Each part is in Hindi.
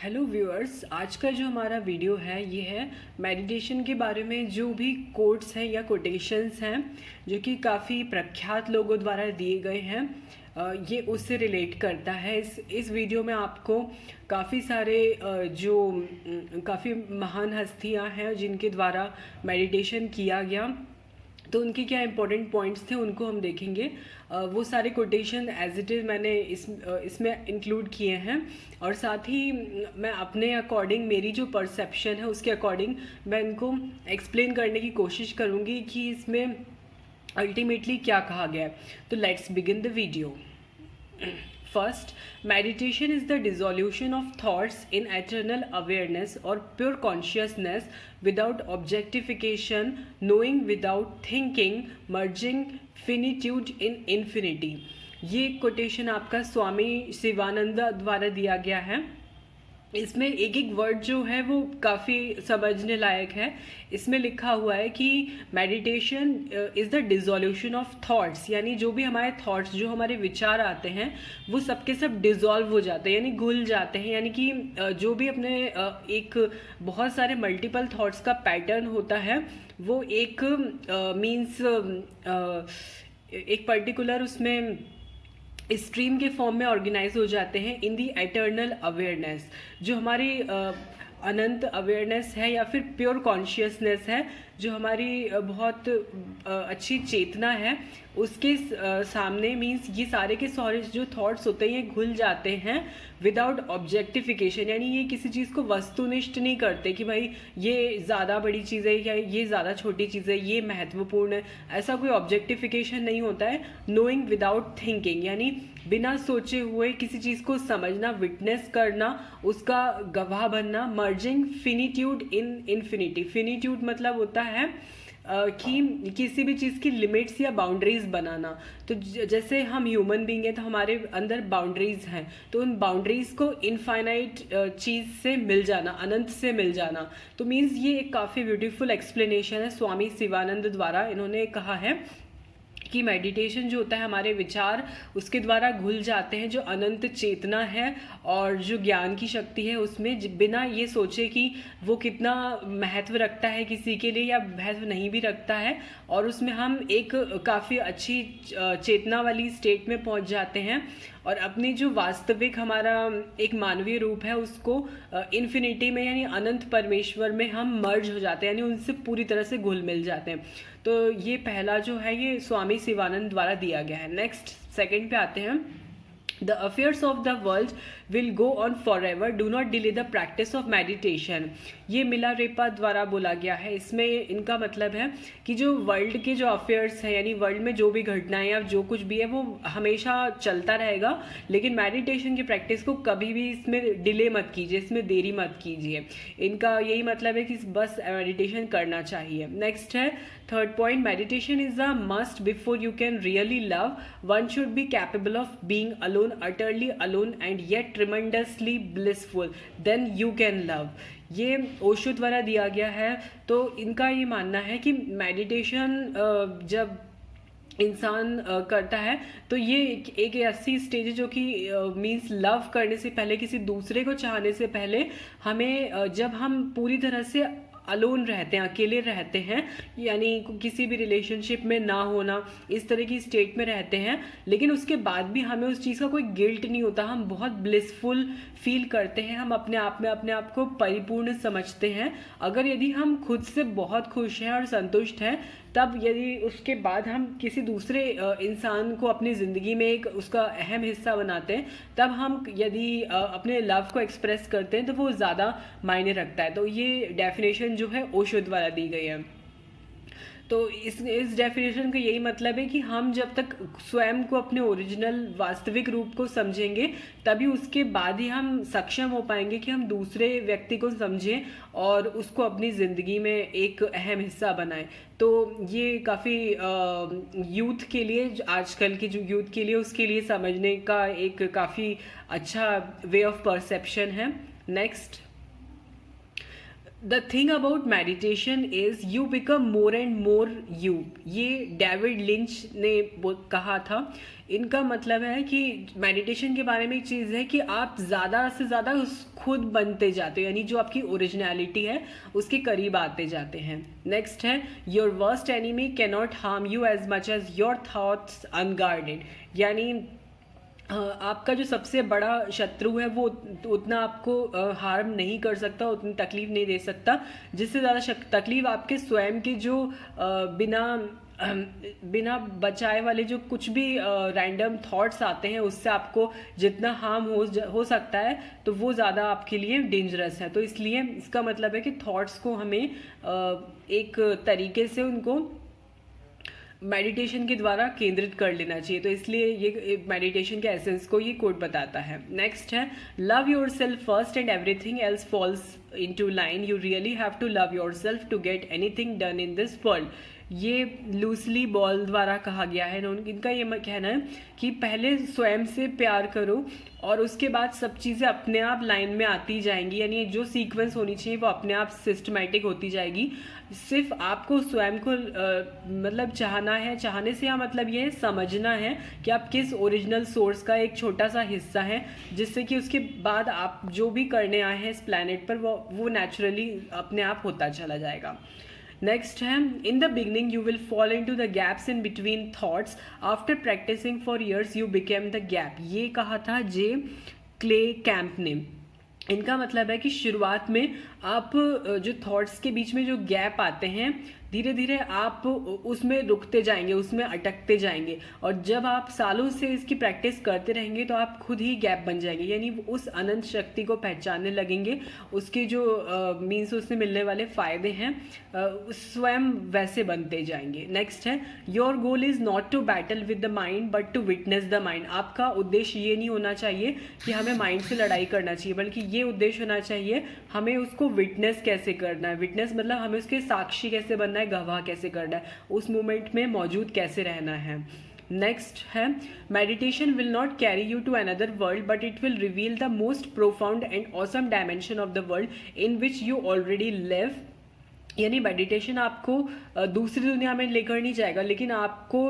हेलो व्यूअर्स, आज का जो हमारा वीडियो है ये है मेडिटेशन के बारे में। जो भी कोट्स हैं या कोटेशंस हैं जो कि काफ़ी प्रख्यात लोगों द्वारा दिए गए हैं, ये उससे रिलेट करता है। इस वीडियो में आपको काफ़ी सारे काफ़ी महान हस्तियां हैं जिनके द्वारा मेडिटेशन किया गया, तो उनके क्या इंपॉर्टेंट पॉइंट्स थे उनको हम देखेंगे। वो सारे कोटेशन एज इट इज़ मैंने इसमें इंक्लूड किए हैं, और साथ ही मैं अपने अकॉर्डिंग, मेरी जो परसेप्शन है उसके अकॉर्डिंग मैं इनको एक्सप्लेन करने की कोशिश करूँगी कि इसमें अल्टीमेटली क्या कहा गया है। तो let's begin the video. First, meditation is the dissolution of thoughts in eternal awareness or pure consciousness without objectification, knowing without thinking, merging finitude in infinity. ये कोटेशन आपका स्वामी शिवानंद द्वारा दिया गया है। इसमें एक एक वर्ड जो है वो काफ़ी समझने लायक है। इसमें लिखा हुआ है कि meditation is the dissolution of thoughts, यानी जो भी हमारे थॉट्स, जो हमारे विचार आते हैं वो सबके सब डिज़ोल्व हो जाते हैं, यानी घुल जाते हैं। यानी कि जो भी अपने एक बहुत सारे मल्टीपल थॉट्स का पैटर्न होता है वो एक मीन्स एक पर्टिकुलर उसमें स्ट्रीम के फॉर्म में ऑर्गेनाइज हो जाते हैं इन दी एटर्नल अवेयरनेस। जो हमारी अनंत अवेयरनेस है या फिर प्योर कॉन्शियसनेस है, जो हमारी बहुत अच्छी चेतना है, उसके सामने मीन्स ये सारे के सारे जो थॉट्स होते हैं ये घुल जाते हैं विदाउट ऑब्जेक्टिफिकेशन। यानी ये किसी चीज़ को वस्तुनिष्ठ नहीं करते कि भाई ये ज़्यादा बड़ी चीज़ है या ये ज़्यादा छोटी चीज़ है, ये महत्वपूर्ण है, ऐसा कोई ऑब्जेक्टिफिकेशन नहीं होता है। नोइंग विदाउट थिंकिंग, यानी बिना सोचे हुए किसी चीज़ को समझना, विटनेस करना, उसका गवाह बनना। Merging finitude in infinity. फिनिट्यूड मतलब होता है कि किसी भी चीज़ की लिमिट्स या बाउंड्रीज बनाना। तो जैसे हम ह्यूमन बीइंग हैं तो हमारे अंदर बाउंड्रीज हैं, तो उन बाउंड्रीज को इनफाइनाइट चीज़ से मिल जाना, अनंत से मिल जाना। तो मीन्स ये एक काफ़ी ब्यूटीफुल एक्सप्लेनेशन है स्वामी शिवानंद द्वारा। इन्होंने कहा है कि मेडिटेशन जो होता है हमारे विचार उसके द्वारा घुल जाते हैं, जो अनंत चेतना है और जो ज्ञान की शक्ति है उसमें, बिना ये सोचे कि वो कितना महत्व रखता है किसी के लिए या महत्व नहीं भी रखता है, और उसमें हम एक काफ़ी अच्छी चेतना वाली स्टेट में पहुंच जाते हैं और अपनी जो वास्तविक हमारा एक मानवीय रूप है उसको इन्फिनिटी में यानी अनंत परमेश्वर में हम मर्ज हो जाते हैं, यानी उनसे पूरी तरह से घुल मिल जाते हैं। तो ये पहला जो है ये स्वामी शिवानंद द्वारा दिया गया है। नेक्स्ट सेकंड पे आते हैं। The affairs of the world will go on forever. Do not delay the practice of meditation. ये मिलारेपा द्वारा बोला गया है। इसमें इनका मतलब है कि जो वर्ल्ड के जो अफेयर्स हैं, यानी वर्ल्ड में जो भी घटनाएं या जो कुछ भी है वो हमेशा चलता रहेगा, लेकिन मेडिटेशन की प्रैक्टिस को कभी भी इसमें डिले मत कीजिए, इसमें देरी मत कीजिए। इनका यही मतलब है कि बस मेडिटेशन करना चाहिए। नेक्स्ट है third point. Meditation is a must before you can really love. One should be capable of being alone, utterly alone and yet tremendously blissful, then you can love. ये ओशो द्वारा दिया गया है। तो इनका ये मानना है कि मेडिटेशन जब इंसान करता है तो ये एक ऐसी स्टेज है जो कि मीन्स लव करने से पहले, किसी दूसरे को चाहने से पहले हमें जब हम पूरी तरह से अलोन रहते हैं, अकेले रहते हैं, यानी किसी भी रिलेशनशिप में ना होना, इस तरह की स्टेट में रहते हैं, लेकिन उसके बाद भी हमें उस चीज़ का कोई गिल्ट नहीं होता, हम बहुत ब्लिसफुल फील करते हैं, हम अपने आप में अपने आप को परिपूर्ण समझते हैं। अगर यदि हम खुद से बहुत खुश हैं और संतुष्ट हैं, तब यदि उसके बाद हम किसी दूसरे इंसान को अपनी ज़िंदगी में एक उसका अहम हिस्सा बनाते हैं, तब हम यदि अपने लव को एक्सप्रेस करते हैं तो वो ज़्यादा मायने रखता है। तो ये डेफिनेशन जो है ओशो द्वारा दी गई है। तो इस डेफिनेशन का यही मतलब है कि हम जब तक स्वयं को, अपने ओरिजिनल वास्तविक रूप को समझेंगे, तभी उसके बाद ही हम सक्षम हो पाएंगे कि हम दूसरे व्यक्ति को समझें और उसको अपनी ज़िंदगी में एक अहम हिस्सा बनाएं। तो ये काफ़ी यूथ के लिए, आजकल की जो यूथ के लिए, उसके लिए समझने का एक काफ़ी अच्छा वे ऑफ परसेप्शन है। Next, the thing about meditation is you become more and more you. ये डेविड लिंच ने कहा था। इनका मतलब है कि मेडिटेशन के बारे में एक चीज़ है कि आप ज़्यादा से ज़्यादा उस खुद बनते जाते हो, यानी जो आपकी ओरिजिनलिटी है उसके करीब आते जाते हैं। नेक्स्ट है your worst enemy can not harm you as much as your thoughts unguarded, यानी आपका जो सबसे बड़ा शत्रु है वो उतना आपको हार्म नहीं कर सकता, उतनी तकलीफ नहीं दे सकता, जिससे ज़्यादा तकलीफ आपके स्वयं के जो बिना बचाए वाले जो कुछ भी रैंडम थॉट्स आते हैं उससे आपको जितना हार्म हो सकता है तो वो ज़्यादा आपके लिए डेंजरस है। तो इसलिए इसका मतलब है कि थॉट्स को हमें एक तरीके से उनको मेडिटेशन के द्वारा केंद्रित कर लेना चाहिए। तो इसलिए ये मेडिटेशन के एसेंस को ये कोट बताता है। नेक्स्ट है love your self first and everything else falls into line, you really have to love your self to get anything done in this world. ये लूसली बॉल द्वारा कहा गया है। इनका ये कहना है कि पहले स्वयं से प्यार करो और उसके बाद सब चीज़ें अपने आप लाइन में आती जाएंगी, यानी जो सीक्वेंस होनी चाहिए वो अपने आप सिस्टमैटिक होती जाएगी। सिर्फ आपको स्वयं को मतलब चाहना है, चाहने से मतलब ये है समझना है कि आप किस ओरिजिनल सोर्स का एक छोटा सा हिस्सा है, जिससे कि उसके बाद आप जो भी करने आए हैं इस प्लैनेट पर वो नेचुरली अपने आप होता चला जाएगा। नेक्स्ट है in the beginning you will fall into the gaps in between thoughts, after practising for years you became the gap. ये कहा था जे क्ले कैंप ने। इनका मतलब है कि शुरुआत में आप जो थॉट्स के बीच में जो गैप आते हैं धीरे धीरे आप उसमें रुकते जाएंगे, उसमें अटकते जाएंगे, और जब आप सालों से इसकी प्रैक्टिस करते रहेंगे तो आप खुद ही गैप बन जाएंगे, यानी उस अनंत शक्ति को पहचानने लगेंगे, उसके जो मीन्स उससे मिलने वाले फ़ायदे हैं स्वयं वैसे बनते जाएंगे। नेक्स्ट है your goal is not to battle with the mind but to witness the mind. आपका उद्देश्य ये नहीं होना चाहिए कि हमें माइंड से लड़ाई करना चाहिए, बल्कि ये उद्देश्य होना चाहिए हमें उसको विटनेस कैसे करना है। विटनेस मतलब हमें उसके साक्षी कैसे बनना है, गवाह कैसे करना है, उस मोमेंट में मौजूद कैसे रहना है। नेक्स्ट है meditation will not carry you to another world but it will reveal the most profound and awesome dimension of the world in which you already live. यानी मेडिटेशन आपको दूसरी दुनिया में लेकर नहीं जाएगा, लेकिन आपको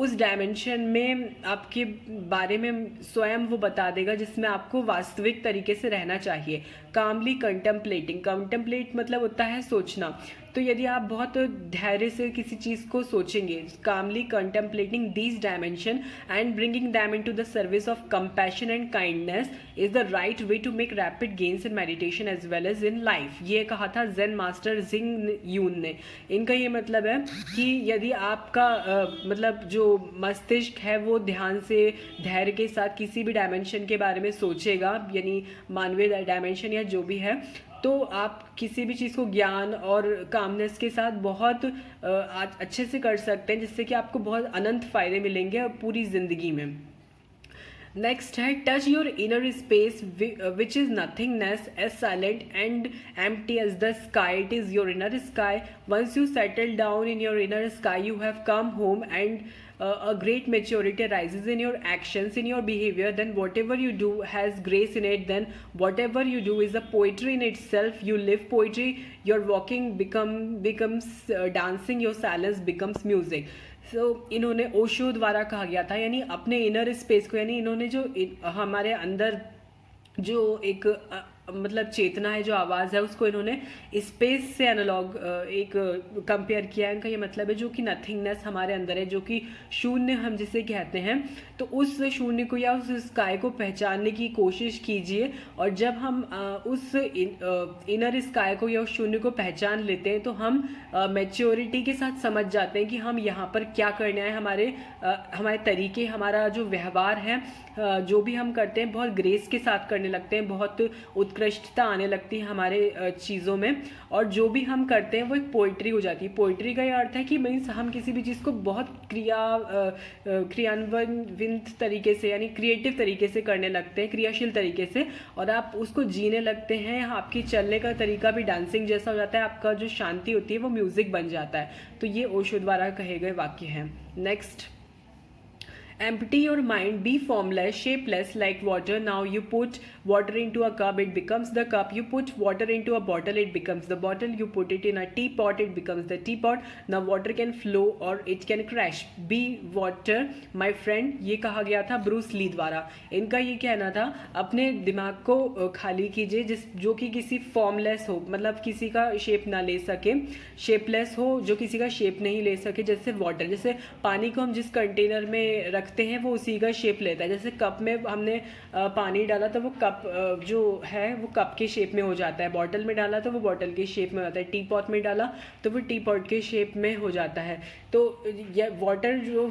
उस डायमेंशन में आपके बारे में स्वयं वो बता देगा जिसमें आपको वास्तविक तरीके से रहना चाहिए। कामली कंटेम्पलेटिंग, कंटेम्पलेट मतलब होता है सोचना। तो यदि आप बहुत धैर्य से किसी चीज़ को सोचेंगे, calmly contemplating these dimension and bringing them into the service of compassion and kindness is the right way to make rapid gains in meditation as well as in life. ये कहा था जेन मास्टर जिंग यून ने। इनका ये मतलब है कि यदि आपका मतलब जो मस्तिष्क है वो ध्यान से धैर्य के साथ किसी भी डायमेंशन के बारे में सोचेगा, यानी मानवीय डायमेंशन या जो भी है, तो आप किसी भी चीज़ को ज्ञान और कामनेस के साथ बहुत अच्छे से कर सकते हैं, जिससे कि आपको बहुत अनंत फायदे मिलेंगे पूरी ज़िंदगी में। नेक्स्ट है touch your inner space which is nothingness as silent and empty as the sky, it is your inner sky. Once you settle down in your inner sky you have come home and a great maturity arises in your actions, in your behavior. Then whatever you do has grace in it. Then whatever you do is a poetry in itself. You live poetry. Your walking becomes dancing. Your silence becomes music. So इन्होंने ओशो द्वारा कहा गया था, यानी अपने इनर स्पेस को, यानी इन्होंने जो हमारे अंदर जो एक मतलब चेतना है, जो आवाज़ है, उसको इन्होंने स्पेस से एनालॉग एक कंपेयर किया है। इनका ये मतलब है जो कि नथिंगनेस हमारे अंदर है, जो कि शून्य हम जिसे कहते हैं, तो उस शून्य को या उस स्काई को पहचानने की कोशिश कीजिए। और जब हम उस इनर स्काई को या उस शून्य को पहचान लेते हैं तो हम मैच्योरिटी के साथ समझ जाते हैं कि हम यहाँ पर क्या करना है। हमारे तरीके, हमारा जो व्यवहार है, जो भी हम करते हैं बहुत ग्रेस के साथ करने लगते हैं, बहुत उत्कृष्टता आने लगती है हमारे चीज़ों में, और जो भी हम करते हैं वो एक पोइट्री हो जाती है। पोइट्री का ये अर्थ है कि मीन्स हम किसी भी चीज़ को बहुत क्रियान्वित तरीके से, यानी क्रिएटिव तरीके से करने लगते हैं, क्रियाशील तरीके से, और आप उसको जीने लगते हैं। आपकी चलने का तरीका भी डांसिंग जैसा हो जाता है, आपका जो शांति होती है वो म्यूज़िक बन जाता है। तो ये ओशो द्वारा कहे गए वाक्य हैं। Next, Empty your mind, be formless, shapeless like water. Now you put water into a cup, it becomes the cup. You put water into a bottle, it becomes the bottle. You put it in a teapot, it becomes the teapot. Now water can flow or it can crash. Be water, my friend. ये कहा गया था ब्रूस ली द्वारा. इनका ये कहना था अपने दिमाग को खाली कीजिए जो कि किसी फॉर्मलेस हो, मतलब किसी का शेप ना ले सके, शेपलेस हो, जो किसी का शेप नहीं ले सके. जैसे वाटर, जैसे पानी को हम जिस कंटेनर में रखते हैं वो उसी का शेप लेता है. जैसे कप में हमने पानी डाला तो वो कप जो है वो कप के शेप में हो जाता है. बॉटल में डाला तो वो बॉटल के शेप में होता है. टी पॉट में डाला तो वो टी पॉट के शेप में हो जाता है. तो ये वाटर जो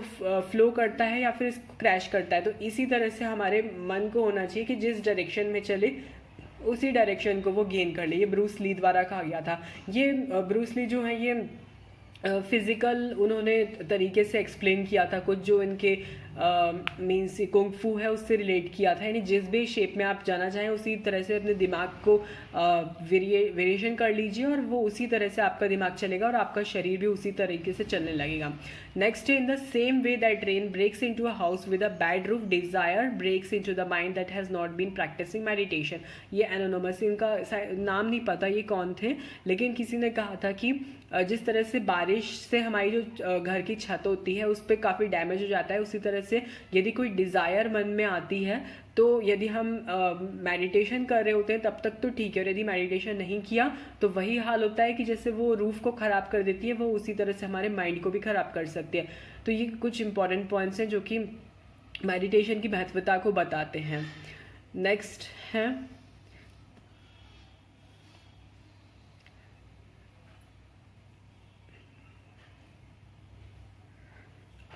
फ्लो करता है या फिर क्रैश करता है, तो इसी तरह से हमारे मन को होना चाहिए कि जिस डायरेक्शन में चले उसी डायरेक्शन को वो गेन कर ले. ये ब्रूस ली द्वारा कहा गया था. ये ब्रूस ली जो है ये फिज़िकल उन्होंने तरीके से एक्सप्लेन किया था कुछ जो इनके मीन्स कुंग फू है उससे रिलेट किया था. यानी जिस भी शेप में आप जाना चाहें उसी तरह से अपने दिमाग को वेरिएशन कर लीजिए और वो उसी तरह से आपका दिमाग चलेगा और आपका शरीर भी उसी तरीके से चलने लगेगा. Next, in the same way that rain breaks into a house with a bad roof, desire breaks into the mind that has not been practising meditation. ये एनोनिमस, इनका नाम नहीं पता ये कौन थे, लेकिन किसी ने कहा था कि जिस तरह से बारिश से हमारी जो घर की छत होती है उस पर काफ़ी डैमेज हो जाता है, उसी तरह से यदि कोई डिज़ायर मन में आती है तो यदि हम मेडिटेशन कर रहे होते हैं तब तक तो ठीक है, और यदि मेडिटेशन नहीं किया तो वही हाल होता है कि जैसे वो रूफ को ख़राब कर देती है, वो उसी तरह से हमारे माइंड को भी ख़राब कर सकती है. तो ये कुछ इंपॉर्टेंट पॉइंट्स हैं जो कि मेडिटेशन की महत्वता को बताते हैं. नेक्स्ट है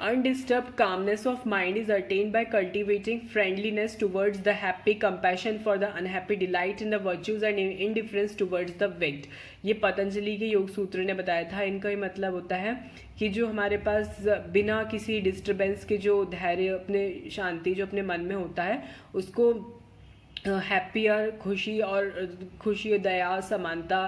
undisturbed calmness of mind is attained by cultivating friendliness towards the happy, compassion for the unhappy, delight in the virtues and indifference towards the wicked. ये पतंजलि के योग सूत्र ने बताया था. इनका ही मतलब होता है कि जो हमारे पास बिना किसी डिस्टर्बेंस के जो धैर्य, अपने शांति जो अपने मन में होता है उसको हैप्पियर, खुशी, दया, समानता,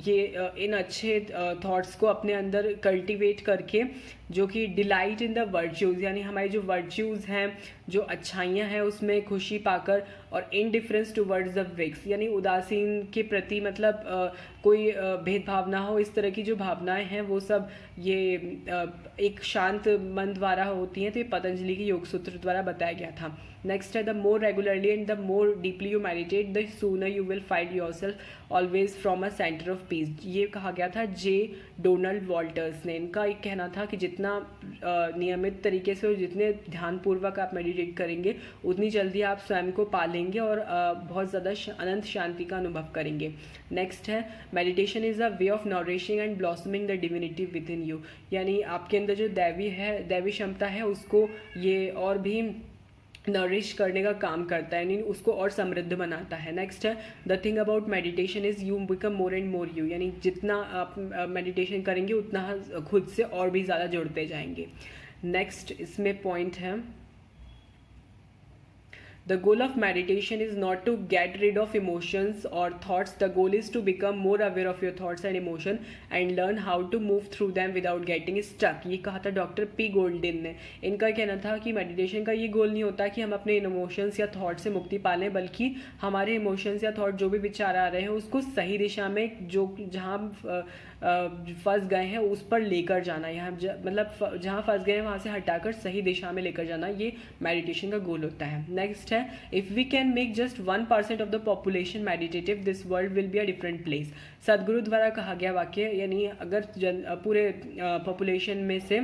ये इन अच्छे थॉट्स को अपने अंदर कल्टीवेट करके जो कि डिलाइट इन द वर्च्यूज़, यानी हमारी जो वर्च्यूज़ हैं, जो अच्छाइयाँ हैं उसमें खुशी पाकर, और इनडिफरेंस टुवर्ड्स द विक्स, यानी उदासीन के प्रति मतलब कोई भेदभाव ना हो, इस तरह की जो भावनाएं हैं वो सब ये एक शांत मन द्वारा होती हैं. तो ये पतंजलि के योग सूत्र द्वारा बताया गया था. नेक्स्ट है the more regularly and the more deeply you meditate the sooner you will find yourself always from a centre of peace. ये कहा गया था जे डोनाल्ड वॉल्टर्स ने. इनका एक कहना था कि जितना नियमित तरीके से और जितने ध्यानपूर्वक आप मेडिटेट करेंगे उतनी जल्दी आप स्वयं को पा लेंगे और बहुत ज़्यादा अनंत शांति का अनुभव करेंगे. नेक्स्ट है meditation is a way of nourishing and blossoming the divinity with in you. यानी आपके अंदर जो दैवी क्षमता है उसको ये और भी नरिश करने का काम करता है, यानी उसको और समृद्ध बनाता है. नेक्स्ट है the thing about meditation is you become more and more you. यानी जितना आप मेडिटेशन करेंगे उतना खुद से और भी ज़्यादा जुड़ते जाएंगे. नेक्स्ट इसमें पॉइंट है The goal of meditation is not to get rid of emotions or thoughts. The goal is to become more aware of your thoughts and emotion and learn how to move through them without getting stuck. ये कहा था डॉक्टर पी गोल्डिन ने. इनका कहना था कि मेडिटेशन का ये गोल नहीं होता कि हम अपने इमोशंस या थॉट से मुक्ति पा लें, बल्कि हमारे इमोशंस या थॉट जो भी विचार आ रहे हैं उसको सही दिशा में, जो जहाँ फंस गए हैं उस पर लेकर जाना, यहाँ मतलब जहाँ फंस गए हैं वहाँ से हटाकर सही दिशा में लेकर जाना, ये मेडिटेशन का गोल होता है. नेक्स्ट है if we can make just 1% of the population meditative this world will be a different place. Sadhguru द्वारा कहा गया वाक्य, यानी अगर पूरे पॉपुलेशन में से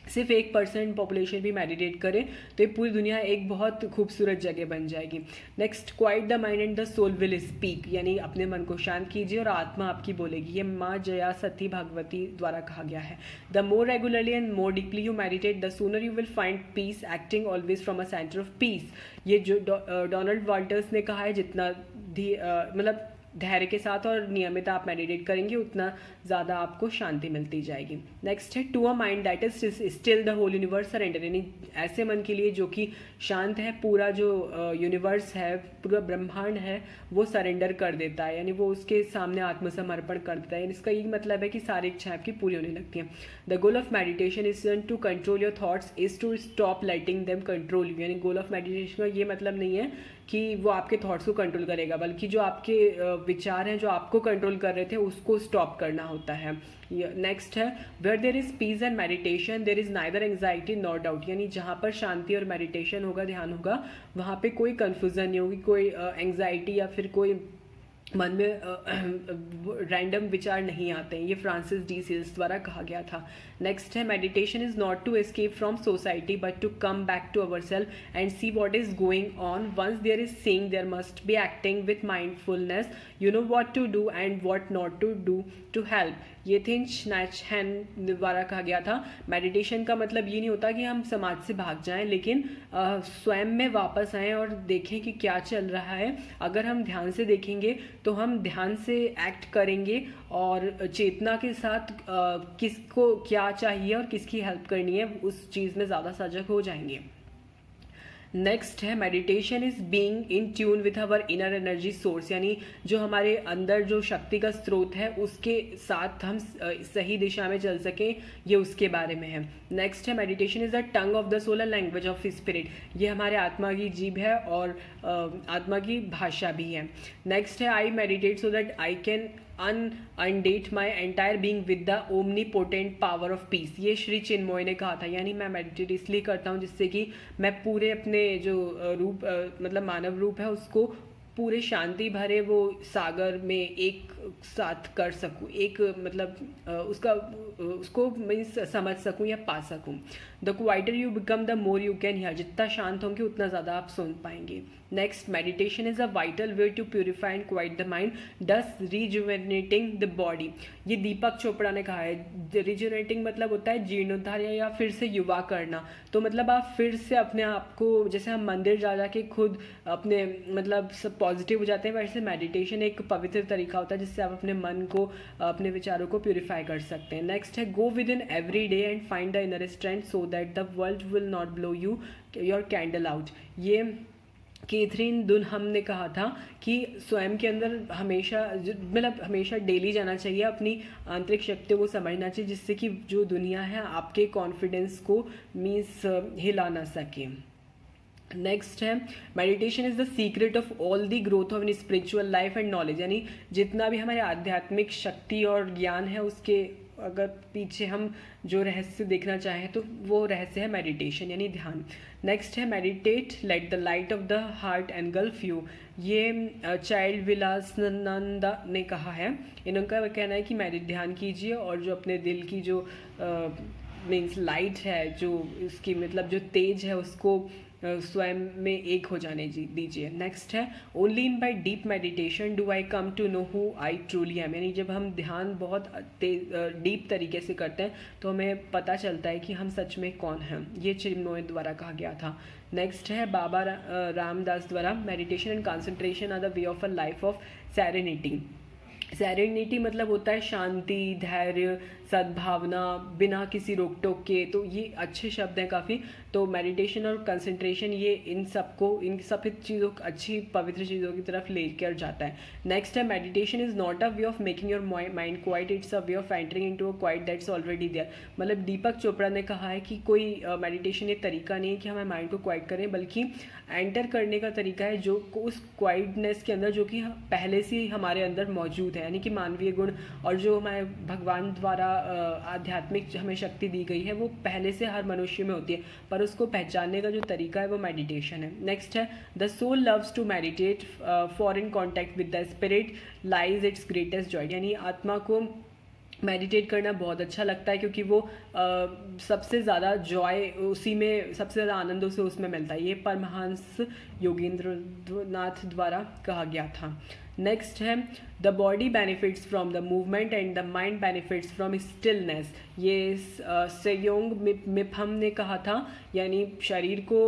सिर्फ 1% पॉपुलेशन भी मेडिटेट करे तो ये पूरी दुनिया एक बहुत खूबसूरत जगह बन जाएगी. Next, quiet the mind and the soul will speak. यानी अपने मन को शांत कीजिए और आत्मा आपकी बोलेगी. ये माँ जया सती भागवती द्वारा कहा गया है. The more regularly and more deeply you meditate the sooner you will find peace acting always from a centre of peace. ये जो डोनाल्ड वॉल्टर्स ने कहा है, जितना मतलब धैर्य के साथ और नियमित आप मेडिटेट करेंगे उतना ज़्यादा आपको शांति मिलती जाएगी। नेक्स्ट है to a mind that is still the whole universe surrender, यानी ऐसे मन के लिए जो कि शांत है, पूरा जो यूनिवर्स है, पूरा ब्रह्मांड है वो सरेंडर कर देता है, यानी वो उसके सामने आत्मसमर्पण कर देता है। इसका यही मतलब है कि सारी इच्छाएं आपकी पूरी होने लगती हैं। The goal of meditation is to control your thoughts is to stop letting them control you, यानी गोल ऑफ मेडिटेशन का ये मतलब नहीं है कि वो आपके थॉट्स को कंट्रोल करेगा, बल्कि जो आपके विचार हैं जो आपको कंट्रोल कर रहे थे उसको स्टॉप करना होता है। नेक्स्ट है where there is peace and meditation there is neither anxiety not doubt, यानी जहाँ पर शांति और मेडिटेशन होगा, ध्यान होगा, वहाँ पे कोई कन्फ्यूजन नहीं होगी, कोई एंग्जाइटी या फिर कोई मन में रैंडम विचार नहीं आते हैं। ये फ्रांसिस डी सेल्स द्वारा कहा गया था। नेक्स्ट है meditation is not to escape from society but to come back to our self and see what is going on. Once there is seeing there must be acting with mindfulness, you know what to do and what not to do to help. ये थिंच नैचहैन द्वारा कहा गया था। मेडिटेशन का मतलब ये नहीं होता कि हम समाज से भाग जाएं, लेकिन स्वयं में वापस आएं और देखें कि क्या चल रहा है। अगर हम ध्यान से देखेंगे तो हम ध्यान से एक्ट करेंगे और चेतना के साथ किसको क्या चाहिए और किसकी हेल्प करनी है उस चीज़ में ज़्यादा सजग हो जाएंगे। नेक्स्ट है meditation is being in tune with our inner energy source, यानी जो हमारे अंदर जो शक्ति का स्रोत है उसके साथ हम सही दिशा में चल सकें, ये उसके बारे में है। नेक्स्ट है meditation is the tongue of the soul and language of spirit, ये हमारे आत्मा की जीभ है और आत्मा की भाषा भी है। नेक्स्ट है I meditate so that I can unite my entire being with the omnipotent power of peace, ये श्री चिन्मय ने कहा था। यानी मैं मेडिटेट इसलिए करता हूँ जिससे कि मैं पूरे अपने जो रूप मतलब मानव रूप है उसको पूरे शांति भरे वो सागर में एक साथ कर सकूँ, एक मतलब उसको मैं समझ सकूँ या पा सकूँ। The quieter you become the more you can hear, जितना शांत होंगे उतना ज़्यादा आप सुन पाएंगे। Next meditation is a vital way to purify and quiet the mind thus rejuvenating the body, ये दीपक चोपड़ा ने कहा है। रिजुवेनेटिंग मतलब होता है जीर्णोद्धार या फिर से युवा करना, तो मतलब आप फिर से अपने आप को, जैसे हम मंदिर जा जाके खुद अपने मतलब सब पॉजिटिव हो जाते हैं, वैसे मेडिटेशन एक पवित्र तरीका होता है जिससे आप अपने मन को, अपने विचारों को प्यूरिफाई कर सकते हैं। नेक्स्ट है go with in every day and find the inner strength so that the world will not blow you your candle out, ये कैथरीन दुनहम ने कहा था कि स्वयं के अंदर हमेशा मतलब हमेशा डेली जाना चाहिए, अपनी आंतरिक शक्तियों को समझना चाहिए जिससे कि जो दुनिया है आपके कॉन्फिडेंस को मीन्स हिला ना सके। नेक्स्ट है meditation is the secret of all the growth of in spiritual life and knowledge, यानी जितना भी हमारे आध्यात्मिक शक्ति और ज्ञान है उसके अगर पीछे हम जो रहस्य देखना चाहें तो वो रहस्य है मेडिटेशन यानी ध्यान। नेक्स्ट है meditate let the light of the heart engulf you, ये चाइल्ड विलासनंदा ने कहा है। इनका कहना है कि ध्यान कीजिए और जो अपने दिल की जो मीन्स लाइट है, जो इसकी मतलब जो तेज है उसको स्वयं में एक हो जाने दीजिए। नेक्स्ट है only in by deep meditation do I come to know who I truly am, यानी जब हम ध्यान बहुत डीप तरीके से करते हैं तो हमें पता चलता है कि हम सच में कौन हैं, ये चिन्मय द्वारा कहा गया था। नेक्स्ट है बाबा रामदास द्वारा meditation and concentration are the way of a life of serenity. Serenity मतलब होता है शांति, धैर्य, सद्भावना, बिना किसी रोक टोक के, तो ये अच्छे शब्द हैं काफ़ी। तो मेडिटेशन और कंसंट्रेशन ये इन सब चीज़ों अच्छी पवित्र चीज़ों की तरफ लेकर जाता है। नेक्स्ट है meditation is not a way of making your mind quiet, it's a way of entering into a quiet that's already there. मतलब दीपक चोपड़ा ने कहा है कि कोई मेडिटेशन ये तरीका नहीं है कि हमें माइंड को क्वाइट करें, बल्कि एंटर करने का तरीका है जो उस क्वाइटनेस के अंदर जो कि पहले से ही हमारे अंदर मौजूद है, यानी कि मानवीय गुण और जो हमारे भगवान द्वारा आध्यात्मिक हमें शक्ति दी गई है वो पहले से हर मनुष्य में होती है, पर उसको पहचानने का जो तरीका है वो मेडिटेशन है। नेक्स्ट है the soul loves to meditate for in contact with the spirit lies its greatest joy, यानी आत्मा को मेडिटेट करना बहुत अच्छा लगता है क्योंकि वो सबसे ज़्यादा जॉय उसी में, सबसे ज़्यादा आनंद उसे उसमें मिलता है। ये परमहंस योगेंद्र नाथ द्वारा कहा गया था। नेक्स्ट है the body benefits from the movement and the mind benefits from stillness. ये सेयोंग मिफम ने कहा था, यानी शरीर को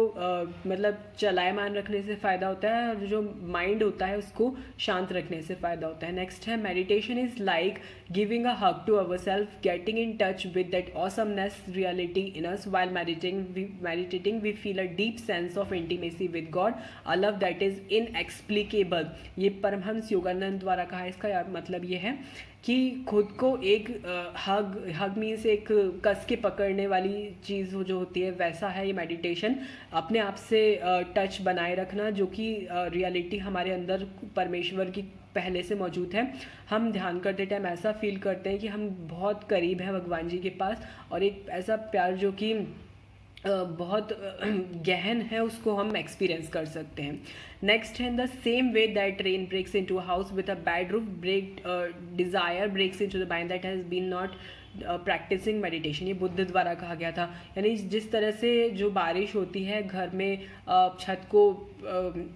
मतलब चलायमान रखने से फ़ायदा होता है और जो माइंड होता है उसको शांत रखने से फ़ायदा होता है। नेक्स्ट है meditation is like giving a hug to our self, getting in touch with that awesomeness reality in us. While meditating we feel a deep sense of intimacy with God, a love that is inexplicable। ये परमहंस योगानंद द्वारा कहा है। इसका मतलब ये है कि खुद को एक हग मीन्स एक कस के पकड़ने वाली चीज़ जो होती है, वैसा है ये मेडिटेशन। अपने आप से टच बनाए रखना, जो कि रियलिटी हमारे अंदर परमेश्वर की पहले से मौजूद है। हम ध्यान करते टाइम ऐसा फील करते हैं कि हम बहुत करीब हैं भगवान जी के पास, और एक ऐसा प्यार जो कि बहुत गहन है, उसको हम एक्सपीरियंस कर सकते हैं। नेक्स्ट है in the same way that rain breaks into a house with a bad roof, desire breaks into the mind that has been not practising meditation. ये बुद्ध द्वारा कहा गया था। यानी जिस तरह से जो बारिश होती है घर में छत को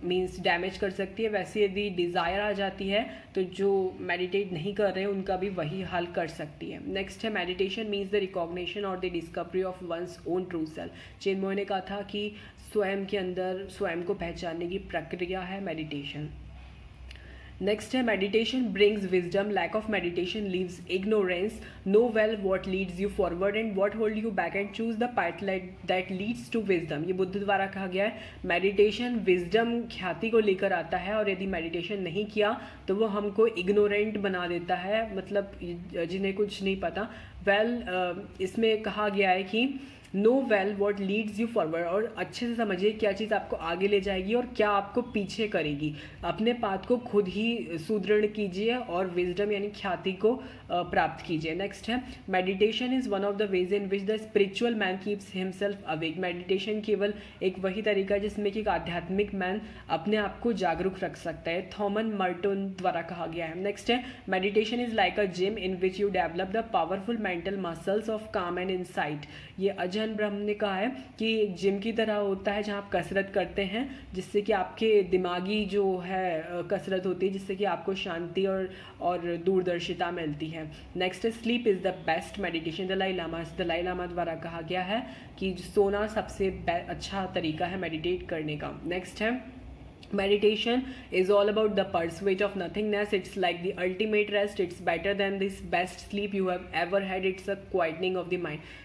मीन्स डैमेज कर सकती है, वैसे यदि डिज़ायर आ जाती है तो जो मेडिटेट नहीं कर रहे हैं उनका भी वही हाल कर सकती है। नेक्स्ट है meditation means the recognition or the discovery of one's own true self. Chinmoy ने कहा था कि स्वयं के अंदर स्वयं को पहचानने की प्रक्रिया है मेडिटेशन। नेक्स्ट है meditation brings wisdom, lack of meditation leaves ignorance, know well what leads you forward and what hold you back and choose the path that leads to wisdom. ये बुद्ध द्वारा कहा गया है। मेडिटेशन विजडम ख्याति को लेकर आता है, और यदि मेडिटेशन नहीं किया तो वो हमको इग्नोरेंट बना देता है, मतलब जिन्हें कुछ नहीं पता। इसमें कहा गया है कि know well what leads you forward, और अच्छे से समझिए क्या चीज़ आपको आगे ले जाएगी और क्या आपको पीछे करेगी। अपने पाथ को खुद ही सुदृढ़ कीजिए और विजडम यानी ख्याति को प्राप्त कीजिए। नेक्स्ट है meditation is one of the ways in which the spiritual man keeps himself awake. Meditation केवल एक वही तरीका है जिसमें कि एक आध्यात्मिक मैन अपने आप को जागरूक रख सकता है। थॉमन मर्टन द्वारा कहा गया है। नेक्स्ट है meditation is like a gym in which you develop the powerful mental muscles of काम एंड इनसाइट। ये अजहन ब्रह्म ने कहा है कि एक जिम की तरह होता है जहाँ आप कसरत करते हैं, जिससे कि आपके दिमागी जो है कसरत होती है, जिससे कि आपको शांति और दूरदर्शिता मिलती है। नेक्स्ट है sleep is the best meditation. Dalai Lama द्वारा कहा गया है कि सोना सबसे अच्छा तरीका है मेडिटेट करने का। नेक्स्ट है meditation is all about the pursuit of nothingness. It's like the ultimate rest. It's better than this best sleep you have ever had. It's a quietening of the mind.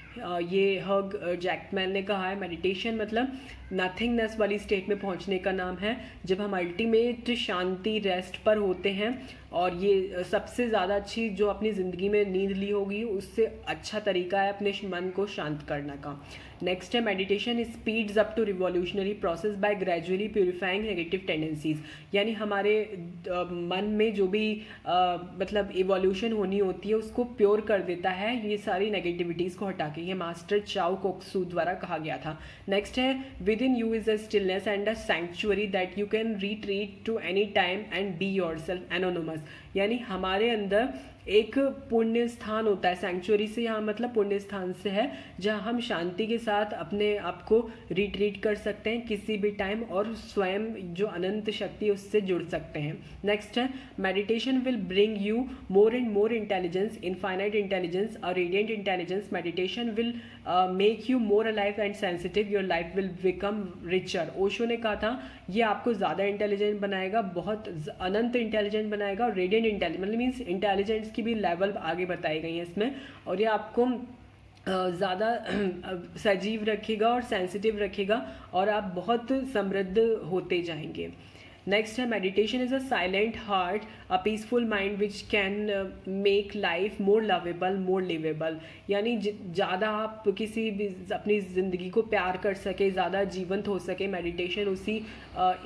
ये हग जैकमैन ने कहा है मेडिटेशन मतलब नथिंगनेस वाली स्टेट में पहुंचने का नाम है, जब हम अल्टीमेट शांति रेस्ट पर होते हैं। और ये सबसे ज़्यादा अच्छी जो अपनी ज़िंदगी में नींद ली होगी उससे अच्छा तरीका है अपने मन को शांत करने का। नेक्स्ट है meditation speeds up to revolutionary process by gradually purifying negative tendencies. यानी हमारे मन में जो भी मतलब इवोल्यूशन होनी होती है उसको प्योर कर देता है ये सारी नेगेटिविटीज़ को हटा के। ये मास्टर चाओ कोक्सू द्वारा कहा गया था। नेक्स्ट है within you is a stillness and a sanctuary that you can retreat to any time and be yourself anonymous. यानी हमारे अंदर एक पुण्य स्थान होता है, सैंक्चुअरी से यहाँ मतलब पुण्य स्थान से है, जहाँ हम शांति के साथ अपने आप को रिट्रीट कर सकते हैं किसी भी टाइम और स्वयं जो अनंत शक्ति उससे जुड़ सकते हैं। नेक्स्ट है meditation will bring you more and more intelligence, infinite intelligence, a radiant intelligence. Meditation will make you more alive and sensitive, your life will become richer. Osho ने कहा था ये आपको ज़्यादा इंटेलिजेंट बनाएगा, बहुत अनंत इंटेलिजेंट बनाएगा। और रेडिएंट इंटेलिजेंस मतलब मीन्स इंटेलिजेंस की भी लेवल आगे बताई गई हैं इसमें, और ये आपको ज़्यादा सजीव रखेगा और सेंसिटिव रखेगा और आप बहुत समृद्ध होते जाएंगे। नेक्स्ट है meditation is a silent heart, a peaceful mind which can make life more lovable, more livable. यानी ज़्यादा आप किसी भी अपनी ज़िंदगी को प्यार कर सके, ज़्यादा जीवंत हो सके, मेडिटेशन उसी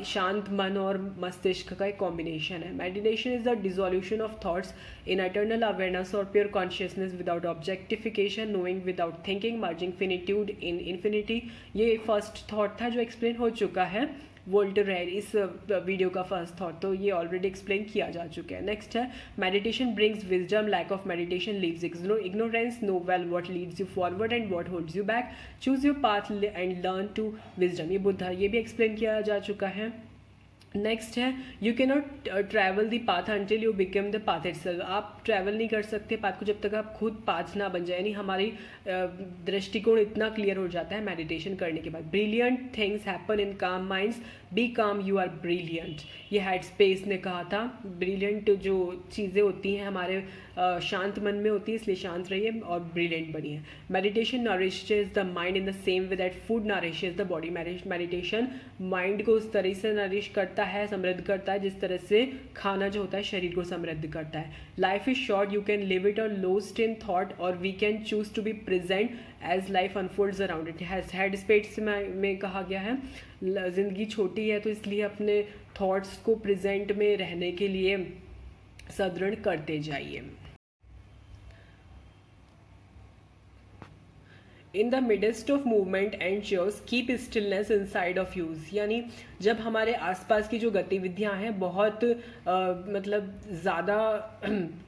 शांत मन और मस्तिष्क का एक कॉम्बिनेशन है। Meditation is the dissolution of thoughts in eternal awareness और pure consciousness without objectification, knowing without thinking, merging finitude in infinity. ये फर्स्ट थॉट था जो एक्सप्लेन हो चुका है वोल्टेयर इस वीडियो का फर्स्ट थॉट, तो ये ऑलरेडी एक्सप्लेन किया जा चुका है। नेक्स्ट है meditation brings wisdom, lack of meditation leaves ignorance, know well what leads you forward and what holds you back, choose your path and learn to wisdom. ये बुद्धा, ये भी एक्सप्लेन किया जा चुका है। नेक्स्ट है you can not travel the path until you become the path itself. आप ट्रैवल नहीं कर सकते पाथ को जब तक आप खुद पाथ ना बन जाए, यानी हमारी दृष्टिकोण इतना क्लियर हो जाता है मेडिटेशन करने के बाद। ब्रिलियंट थिंग्स हैपन इन काम माइंड्स, बी काम यू आर ब्रिलियंट, ये हेड स्पेस ने कहा था। ब्रिलियंट जो चीज़ें होती हैं हमारे शांत मन में होती है, इसलिए शांत रहिए और ब्रिलियंट बनिए। Meditation nourishes the mind in the same way that food nourishes the body. Meditation mind को उस तरह से नरिश करता है, समृद्ध करता है, जिस तरह से खाना जो होता है शरीर को समृद्ध करता है। Life is short, you can live it or lost in thought or we can choose to be present as life unfolds around it. Head space में कहा गया है ज़िंदगी छोटी है, तो इसलिए अपने थॉट्स को प्रेजेंट में रहने के लिए सुदृढ़ करते जाइए। In the midst of movement and chairs keep stillness inside of use, यानी जब हमारे आसपास की जो गतिविधियां हैं बहुत मतलब ज़्यादा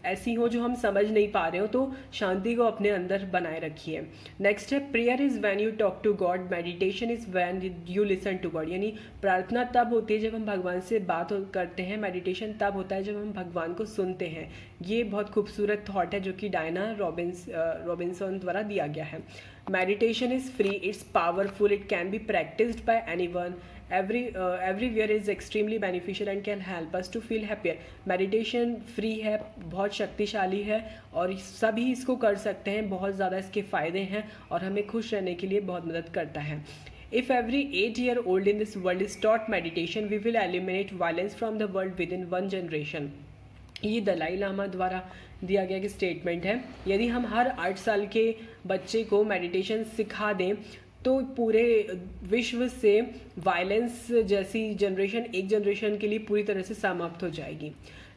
ऐसी हो जो हम समझ नहीं पा रहे हो, तो शांति को अपने अंदर बनाए रखिए। नेक्स्ट है prayer is when you talk to God, meditation is when you listen to God, यानी प्रार्थना तब होती है जब हम भगवान से बात करते हैं, मेडिटेशन तब होता है जब हम भगवान को सुनते हैं। ये बहुत खूबसूरत थॉट है जो कि डायना रॉबिन्सन द्वारा दिया गया है। Meditation is free, it's powerful, it can be practiced by anyone, everywhere is extremely beneficial and can help us to feel happier. Meditation free है, बहुत शक्तिशाली है और सभी इसको कर सकते हैं, बहुत ज़्यादा इसके फ़ायदे हैं और हमें खुश रहने के लिए बहुत मदद करता है। If every 8-year-old in this world is taught meditation, we will eliminate violence from the world within 1 generation. ये दलाई लामा द्वारा दिया गया कि स्टेटमेंट है। यदि हम हर 8 साल के बच्चे को मेडिटेशन सिखा दें तो पूरे विश्व से वायलेंस जैसी एक जनरेशन के लिए पूरी तरह से समाप्त हो जाएगी।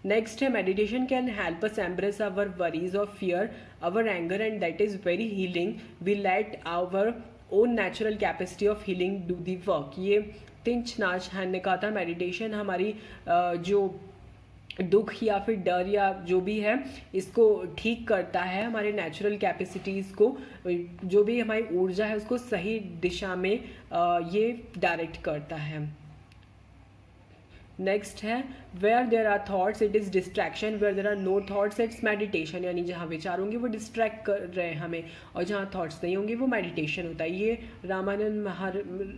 नेक्स्ट है meditation can help us embrace our worries और fear, our anger and that is very healing. We let our own natural capacity of healing do the work. ये तिंच नाच हैन ने कहा था मेडिटेशन हमारी जो दुख या फिर डर या जो भी है इसको ठीक करता है, हमारे नेचुरल कैपेसिटीज़ को, जो भी हमारी ऊर्जा है उसको सही दिशा में ये डायरेक्ट करता है। नेक्स्ट है where there are thoughts it is distraction, where there are no thoughts it's meditation, यानी जहाँ विचार होंगे वो डिस्ट्रैक्ट कर रहे हैं हमें और जहाँ थाट्स नहीं होंगे वो मेडिटेशन होता है। ये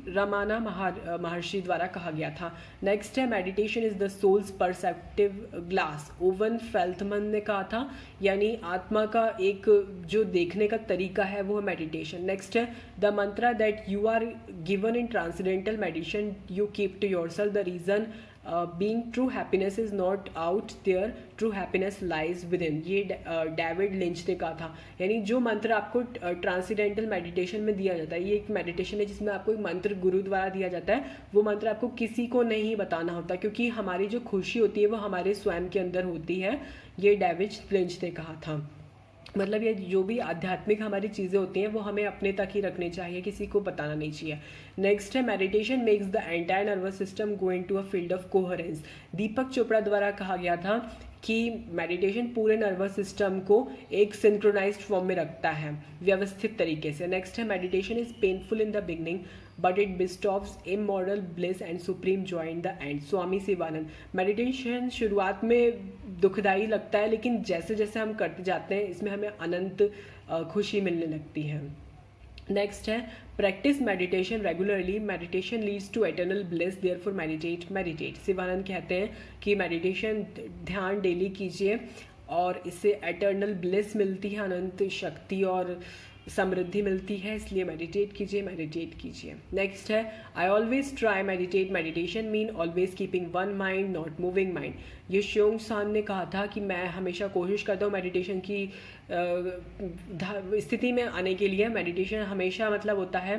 रामाना महर्षि द्वारा कहा गया था। नेक्स्ट है meditation is the soul's perceptive glass, Owen Feltham ने कहा था, यानी आत्मा का एक जो देखने का तरीका है वो है मेडिटेशन। नेक्स्ट है the mantra that you are given in transcendental meditation you keep to yourself, the reason being true happiness is not out there, true happiness lies within। ये डेविड लिंच ने कहा था, यानी जो मंत्र आपको ट्रांसडेंटल मेडिटेशन में दिया जाता है, ये एक मेडिटेशन है जिसमें आपको एक मंत्र गुरु द्वारा दिया जाता है, वो मंत्र आपको किसी को नहीं बताना होता क्योंकि हमारी जो खुशी होती है वो हमारे स्वयं के अंदर होती है। ये डेविड लिंच ने कहा था। मतलब ये जो भी आध्यात्मिक हमारी चीज़ें होती हैं वो हमें अपने तक ही रखनी चाहिए, किसी को बताना नहीं चाहिए। नेक्स्ट है meditation makes the entire nervous system go into a field of coherence. Deepak Chopra द्वारा कहा गया था कि मेडिटेशन पूरे नर्वस सिस्टम को एक सिंक्रोनाइज्ड फॉर्म में रखता है, व्यवस्थित तरीके से। नेक्स्ट है meditation is painful in the beginning but it bestows immortal bliss and supreme joy in the end, Swami Shivanand. Meditation शुरुआत में दुखदाई लगता है लेकिन जैसे जैसे हम करते जाते हैं इसमें हमें अनंत खुशी मिलने लगती है। नेक्स्ट है practice meditation regularly, meditation leads to eternal bliss therefore meditate. Shivananda कहते हैं कि मेडिटेशन ध्यान डेली कीजिए और इससे एटर्नल ब्लिस मिलती है, अनंत शक्ति और समृद्धि मिलती है, इसलिए मेडिटेट कीजिए। नेक्स्ट है I always try meditation mean always keeping one mind not moving mind. ये श्योंग सान ने कहा था कि मैं हमेशा कोशिश करता हूँ मेडिटेशन की स्थिति में आने के लिए। मेडिटेशन हमेशा मतलब होता है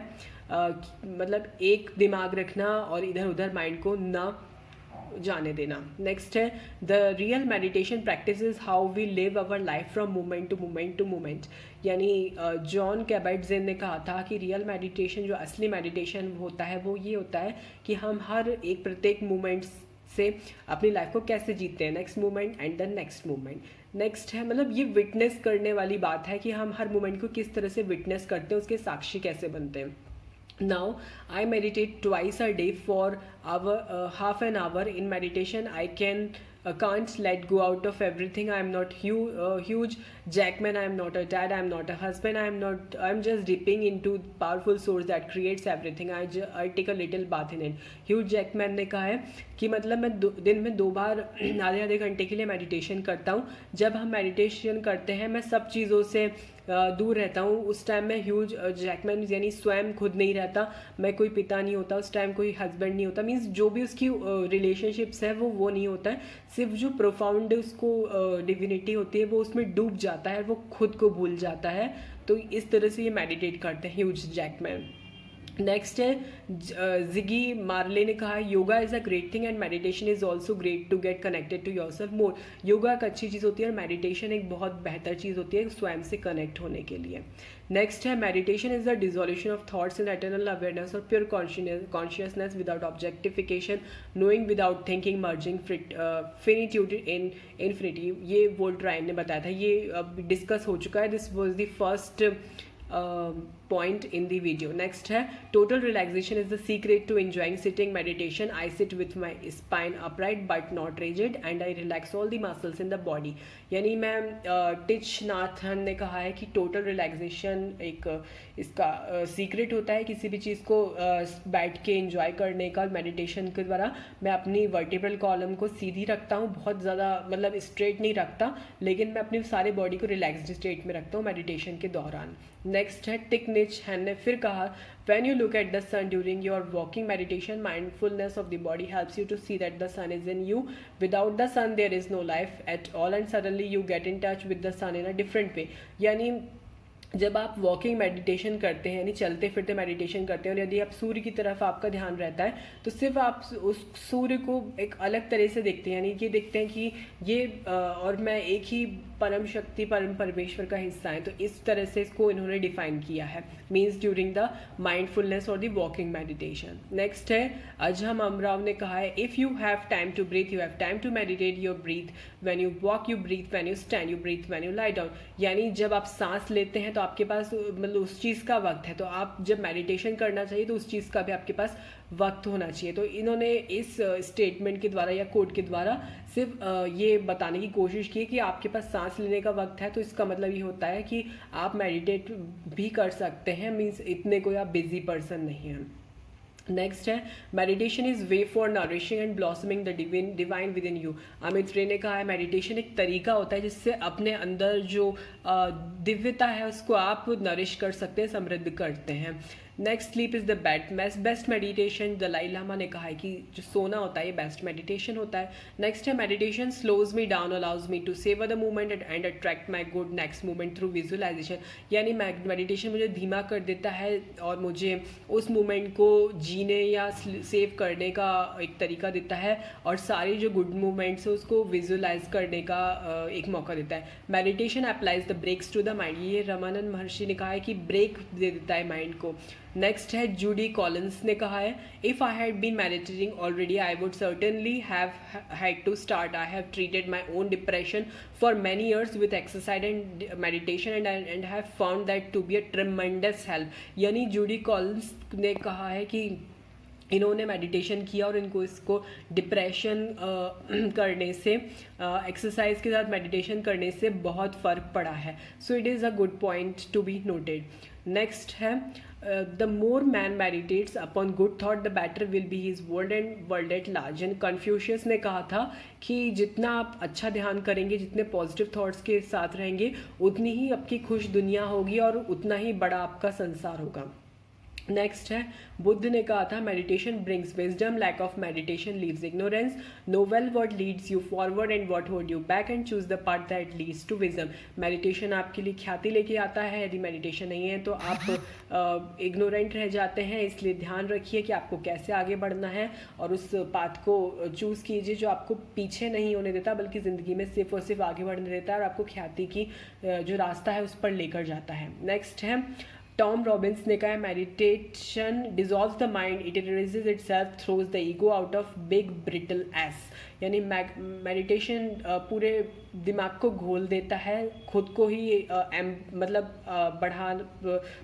मतलब एक दिमाग रखना और इधर उधर माइंड को ना जाने देना। नेक्स्ट है the real meditation practice is how we live our life from moment to moment, यानी जॉन कैबेट-ज़ेन ने कहा था कि रियल मेडिटेशन जो असली मेडिटेशन होता है वो ये होता है कि हम हर एक प्रत्येक मोमेंट से अपनी लाइफ को कैसे जीते हैं, next moment and the next moment. Next है मतलब ये विटनेस करने वाली बात है कि हम हर मोमेंट को किस तरह से विटनेस करते हैं, उसके साक्षी कैसे बनते हैं। Now I meditate twice a day for half an hour. In meditation, I can't let go out of everything. I am not huge Jackman. I am not a dad. I am not a husband. I am not. I'm just dipping into powerful source that creates everything. I take a little bath in it. Hugh Jackman ने कहा है कि मतलब मैं दिन में 2 बार आधे आधे घंटे के लिए मेडिटेशन करता हूँ. जब हम मेडिटेशन करते हैं मैं सब चीज़ों से दूर रहता हूँ. उस टाइम में ह्यूज जैकमैन यानी स्वयं खुद नहीं रहता. मैं कोई पिता नहीं होता उस टाइम, कोई हस्बैंड नहीं होता. मीन्स जो भी उसकी रिलेशनशिप्स है वो नहीं होता है. सिर्फ जो प्रोफाउंड उसको डिविनिटी होती है वो उसमें डूब जाता है, वो खुद को भूल जाता है. तो इस तरह से ये मेडिटेट करते हैं ह्यूज जैकमैन. नेक्स्ट है जिगी मार्ले ने कहा है yoga is a great thing and meditation is also great to get connected to yourself more. Yoga एक अच्छी चीज़ होती है और मेडिटेशन एक बहुत बेहतर चीज़ होती है स्वयं से कनेक्ट होने के लिए. नेक्स्ट है meditation is the dissolution of thoughts in eternal awareness और pure consciousness without objectification, knowing without thinking, merging finitude in infinity. ये वोल्ट रायन ने बताया था, ये अब डिस्कस हो चुका है. This was the first point in the video. Next है total relaxation is the secret to enjoying sitting meditation. I sit with my spine upright but not rigid and I relax all the muscles in the body. यानी मैं टिच नाथन ने कहा है कि टोटल रिलैक्सेशन एक इसका सीक्रेट होता है किसी भी चीज़ को बैठ के एंजॉय करने का. मेडिटेशन के द्वारा मैं अपनी वर्टिब्रल कॉलम को सीधी रखता हूँ, बहुत ज़्यादा मतलब स्ट्रेट नहीं रखता, लेकिन मैं अपनी सारे बॉडी को रिलैक्सड स्टेट में रखता हूँ मेडिटेशन के दौरान. नेक्स्ट है टिक निच हैन ने फिर कहा when you look at the sun during your walking meditation, mindfulness of the body helps you to see that the sun is in you. Without the sun there is no life at all and suddenly you get in touch with the sun in a different way. यानी जब आप वॉकिंग मेडिटेशन करते हैं यानी चलते फिरते मेडिटेशन करते हैं और यदि आप सूर्य की तरफ आपका ध्यान रहता है तो सिर्फ आप उस सूर्य को एक अलग तरह से देखते हैं. यानी ये देखते हैं कि ये और मैं एक ही परम शक्ति परम परमेश्वर का हिस्सा है. तो इस तरह से इसको इन्होंने डिफाइन किया है, मीन्स ड्यूरिंग द माइंडफुलनेस और द वॉकिंग मेडिटेशन. नेक्स्ट है अजहम अमराव ने कहा है if you have time to breathe you have time to meditate your breath. When you walk you breathe, when you stand you breathe, when you lie down. यानी जब आप सांस लेते हैं तो आपके पास मतलब उस चीज़ का वक्त है, तो आप जब मेडिटेशन करना चाहिए तो उस चीज़ का भी आपके पास वक्त होना चाहिए. तो इन्होंने इस स्टेटमेंट के द्वारा या कोड के द्वारा सिर्फ ये बताने की कोशिश की कि आपके पास सांस लेने का वक्त है तो इसका मतलब ये होता है कि आप मेडिटेट भी कर सकते हैं, मीन्स इतने कोई आप बिजी पर्सन नहीं हैं. नेक्स्ट है meditation is way for nourishing and blossoming the divine within you. Amit रे ने कहा है मेडिटेशन एक तरीका होता है जिससे अपने अंदर जो दिव्यता है उसको आप नरिश कर सकते हैं, समृद्ध करते हैं. Next sleep is the best meditation. Dalai Lama ने कहा है कि जो सोना होता है ये बेस्ट मेडिटेशन होता है. नेक्स्ट है meditation slows me down allows me to savour the movement and attract my good next movement through visualisation. यानी मेडिटेशन मुझे धीमा कर देता है और मुझे उस मूवमेंट को जीने या सेव करने का एक तरीका देता है और सारी जो गुड मूवमेंट्स है उसको विजुअलाइज करने का एक मौका देता है. Meditation applies the brakes to the mind. ये रमानंद महर्षि ने कहा है कि ब्रेक दे देता है माइंड को. नेक्स्ट है जूडी कॉलिंस ने कहा है if I had been meditating already I would certainly have had to start. I have treated my own depression for many years with exercise and meditation and have found that to be a tremendous help. यानी जूडी कॉलिंस ने कहा है कि इन्होंने मेडिटेशन किया और इनको इसको डिप्रेशन करने से एक्सरसाइज के साथ मेडिटेशन करने से बहुत फ़र्क पड़ा है. So it is a good point to be noted. Next है the more man meditates upon good thought the better will be his world at large. And Confucius ने कहा था कि जितना आप अच्छा ध्यान करेंगे, जितने पॉजिटिव थॉट्स के साथ रहेंगे, उतनी ही आपकी खुश दुनिया होगी और उतना ही बड़ा आपका संसार होगा. नेक्स्ट है बुद्ध ने कहा था meditation brings wisdom, lack of meditation leaves ignorance. Know well what leads you forward and what hold you back and choose the path that leads to wisdom. Meditation आपके लिए ख्याति लेके आता है, यदि मेडिटेशन नहीं है तो आप इग्नोरेंट रह जाते हैं. इसलिए ध्यान रखिए कि आपको कैसे आगे बढ़ना है और उस पाथ को चूज़ कीजिए जो आपको पीछे नहीं होने देता बल्कि ज़िंदगी में सिर्फ और सिर्फ आगे बढ़ने देता है और आपको ख्याति की जो रास्ता है उस पर लेकर जाता है. नेक्स्ट है टॉम रॉबिन्स ने कहा है meditation dissolves the mind, it erases itself, throws the ego out of big brittle ass. यानी मेडिटेशन पूरे दिमाग को घोल देता है, खुद को ही मतलब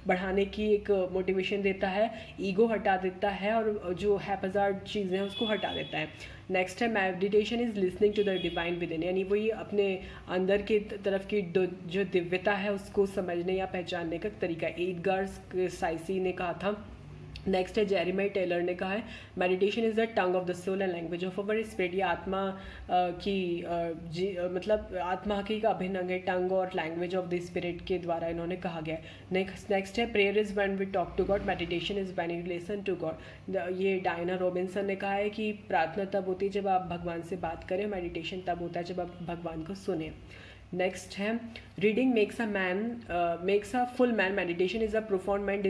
बढ़ाने की एक मोटिवेशन देता है, ईगो हटा देता है और जो हैपजार्ड चीज़ें हैं उसको हटा देता है। नेक्स्ट है meditation is listening to the divine within, यानी वही अपने अंदर की तरफ की जो दिव्यता है उसको समझने या पहचानने का तरीका है। एडगर साइसी ने कहा था। नेक्स्ट है जेरेमी टेलर ने कहा है meditation is the tongue of the soul and language of our spirit, ये आत्मा मतलब आत्मा की का अभिन्न अंग है, टंग और लैंग्वेज ऑफ द स्पिरिट के द्वारा इन्होंने कहा गया है। नेक्स्ट है prayer is when we talk to God, meditation is when you listen to God, ये डायना रॉबिन्सन ने कहा है कि प्रार्थना तब होती है जब आप भगवान से बात करें, मेडिटेशन तब होता है जब आप भगवान को सुने। नेक्स्ट है reading makes a full man, meditation is a profound man,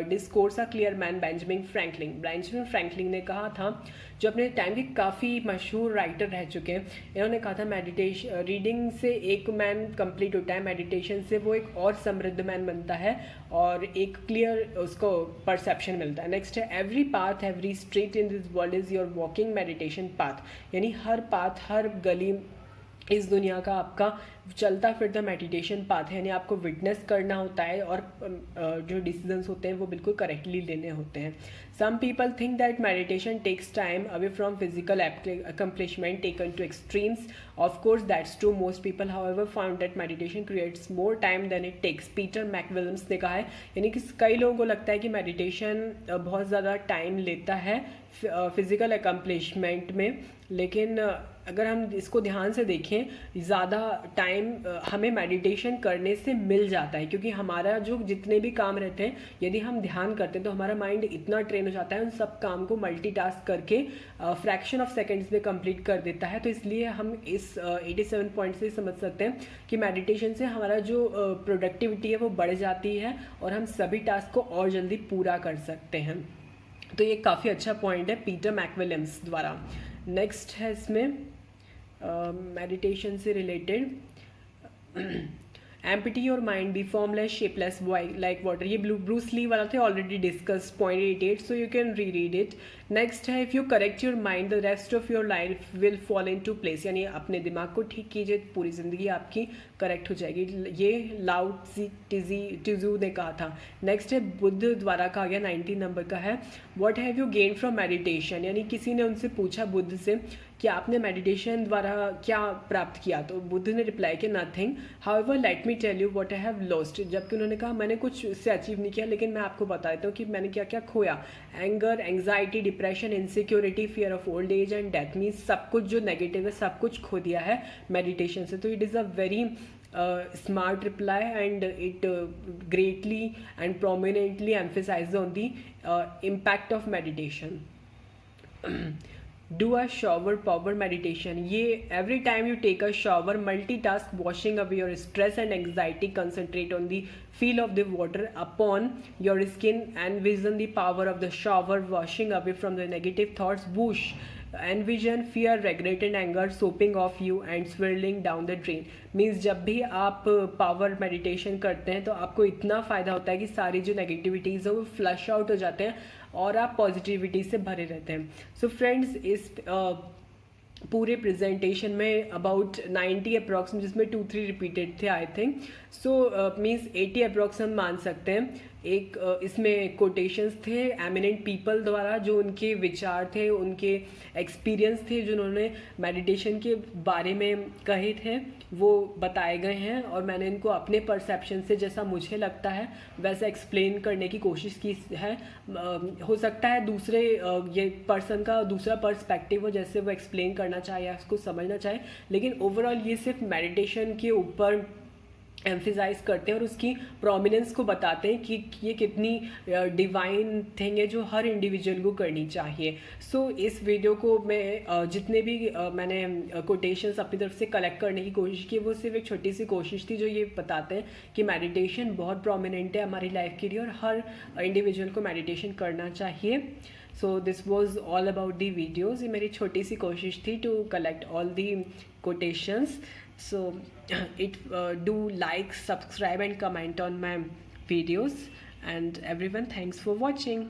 discourse a clear man, Benjamin Franklin ने कहा था, जो अपने टाइम के काफ़ी मशहूर राइटर रह चुके हैं। इन्होंने कहा था मेडिटेशन रीडिंग से एक मैन कंप्लीट होता है, मेडिटेशन से वो एक और समृद्ध मैन बनता है और एक क्लियर उसको परसेप्शन मिलता है। नेक्स्ट है every path every street in this world is your walking meditation path, यानी हर पाथ हर गली इस दुनिया का आपका चलता फिरता मेडिटेशन पाथ है, यानी आपको विटनेस करना होता है और जो डिसीजंस होते हैं वो बिल्कुल करेक्टली लेने होते हैं। Some people think that meditation takes time away from physical accomplishment taken to extremes, of course that's true, most people however found that meditation creates more time than it takes, Peter McWilliams ने कहा है। यानी कि कई लोगों को लगता है कि मेडिटेशन बहुत ज़्यादा टाइम लेता है फिजिकल अकम्पलिशमेंट में, लेकिन अगर हम इसको ध्यान से देखें ज़्यादा टाइम हमें मेडिटेशन करने से मिल जाता है, क्योंकि हमारा जो जितने भी काम रहते हैं यदि हम ध्यान करते हैं तो हमारा माइंड इतना ट्रेन हो जाता है उन सब काम को मल्टीटास्क करके फ्रैक्शन ऑफ सेकेंड्स में कंप्लीट कर देता है। तो इसलिए हम इस 87 पॉइंट से समझ सकते हैं कि मेडिटेशन से हमारा जो प्रोडक्टिविटी है वो बढ़ जाती है और हम सभी टास्क को और जल्दी पूरा कर सकते हैं। तो ये काफ़ी अच्छा पॉइंट है पीटर मैकविलियम्स द्वारा। नेक्स्ट है इसमें मेडिटेशन से related empty your mind be formless shapeless like water, ये ब्रूस ली वाला थे, already discuss point 88, so you can reread it. Next है if you correct your mind the rest of your life will fall into place, यानी अपने दिमाग को ठीक कीजिए पूरी ज़िंदगी आपकी करेक्ट हो जाएगी, ये लाओ त्ज़ू ने कहा था। नेक्स्ट है बुद्ध द्वारा कहा गया 19 नंबर का है what have you gain from meditation, यानी किसी ने उनसे पूछा बुद्ध से कि आपने मेडिटेशन द्वारा क्या प्राप्त किया, तो बुद्ध ने रिप्लाई किया nothing, however let me tell you what I have lost, जबकि उन्होंने कहा मैंने कुछ इससे अचीव नहीं किया लेकिन मैं आपको बता देता हूँ कि मैंने क्या क्या खोया। Anger, anxiety, depression, insecurity, fear of old age and death, means सब कुछ जो नेगेटिव है सब कुछ खो दिया है मेडिटेशन से। तो it is a very smart reply and it greatly and prominently emphasizes on the impact of meditation. Do a shower power meditation, ये every time you take a shower multitask washing away your stress and anxiety, concentrate on the feel of the water upon your skin and vision the power of the shower washing away from the negative thoughts, whoosh, envision fear, regret and anger soaping off you and swirling down the drain, means जब भी आप पावर मेडिटेशन करते हैं तो आपको इतना फ़ायदा होता है कि सारी जो नेगेटिविटीज़ है वो फ्लश आउट हो जाते हैं और आप पॉजिटिविटी से भरे रहते हैं। सो फ्रेंड्स इस पूरे प्रेजेंटेशन में अबाउट 90 अप्रॉक्स, जिसमें 2-3 रिपीटेड थे I think, so means 80 approx हम मान सकते हैं। एक इसमें कोटेशंस थे एमिनेंट पीपल द्वारा, जो उनके विचार थे, उनके एक्सपीरियंस थे, जो उन्होंने मेडिटेशन के बारे में कहे थे वो बताए गए हैं और मैंने इनको अपने परसेप्शन से जैसा मुझे लगता है वैसा एक्सप्लेन करने की कोशिश की है। हो सकता है दूसरे ये पर्सन का दूसरा पर्सपेक्टिव हो जैसे वो एक्सप्लेन करना चाहे या उसको समझना चाहे, लेकिन ओवरऑल ये सिर्फ मेडिटेशन के ऊपर एम्फिसाइज करते हैं और उसकी प्रोमिनेंस को बताते हैं कि ये कितनी डिवाइन थिंग है जो हर इंडिविजुअल को करनी चाहिए। सो इस वीडियो को मैं जितने भी मैंने कोटेशंस अपनी तरफ से कलेक्ट करने की कोशिश की वो सिर्फ एक छोटी सी कोशिश थी जो ये बताते हैं कि मेडिटेशन बहुत प्रोमिनेंट है हमारी लाइफ के लिए और हर इंडिविजुअल को मेडिटेशन करना चाहिए। So this was all about the videos, ये मेरी छोटी सी कोशिश थी to collect all the quotations. So do like, subscribe and comment on my videos, and everyone thanks for watching.